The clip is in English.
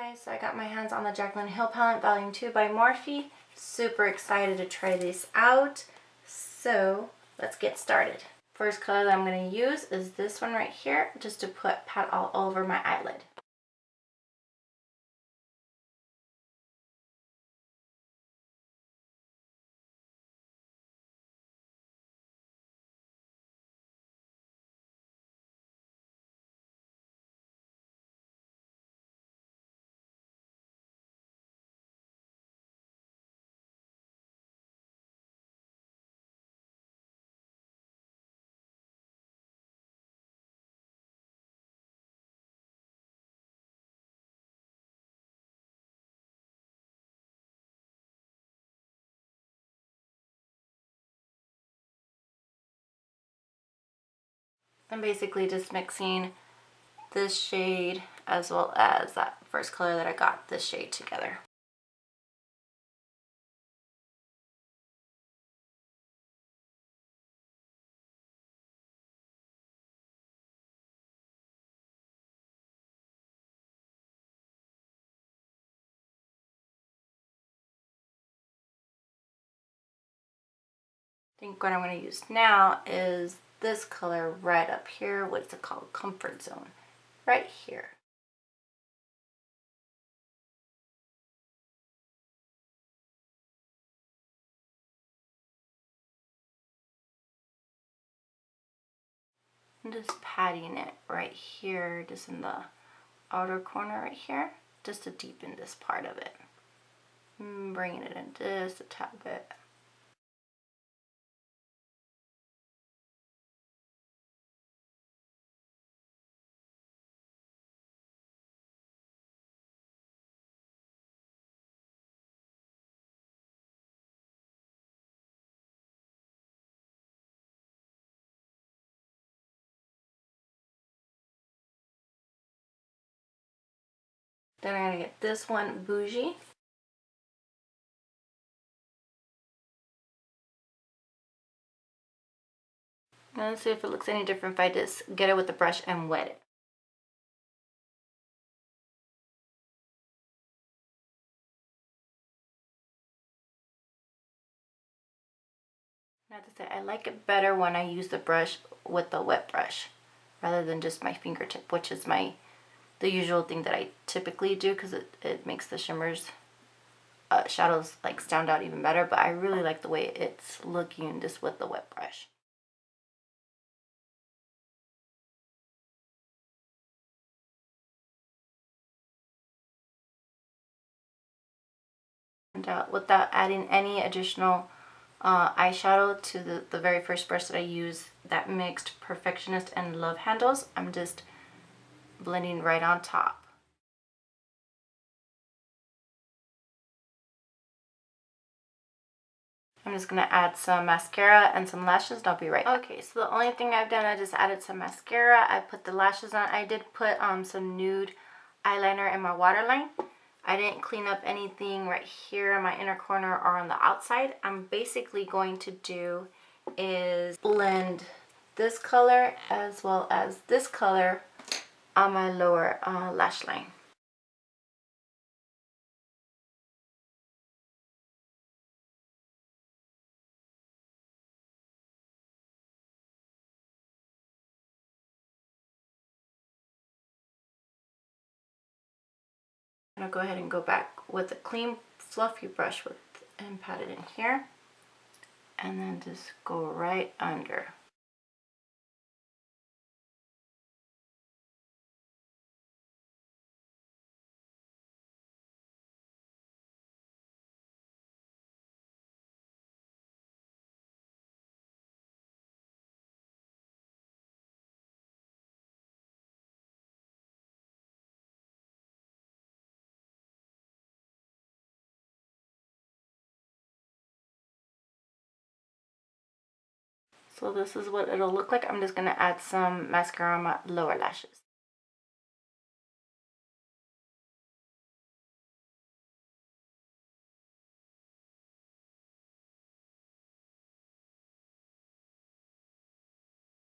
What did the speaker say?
Guys, so I got my hands on the Jaclyn Hill Palette Volume 2 by Morph. Super excited to try these out. So let's get started. First color that I'm going to use is this one right here, just to pat all over my eyelid. I'm basically just mixing this shade as well as that first color that I got, this shade, together. I think what I'm going to use now is this color right up here. What's it called? Comfort Zone. Right here. I'm just patting it right here, just in the outer corner right here, just to deepen this part of it. Bringing it in just a tad bit. Then I'm going to get this one, Bougie. Let's see if it looks any different if I just get it with the brush and wet it. I have to say, I like it better when I use the brush with the wet brush rather than just my fingertip, which is the usual thing that I typically do, because it makes the shimmers, shadows like stand out even better. But I really like the way it's looking just with the wet brush. And without adding any additional eyeshadow to the very first brush that I use, that mixed Perfectionist and Love handles, I'm just blending right on top. I'm just going to add some mascara and some lashes, and I'll be right back. Okay, so the only thing I've done, I just added some mascara. I put the lashes on. I did put some nude eyeliner in my waterline. I didn't clean up anything right here in my inner corner or on the outside. I'm basically going to do is blend this color as well as this color on my lower lash line. I'm going to go ahead and go back with a clean fluffy brush and pat it in here, and then just go right under. So this is what it'll look like. I'm just going to add some mascara on my lower lashes.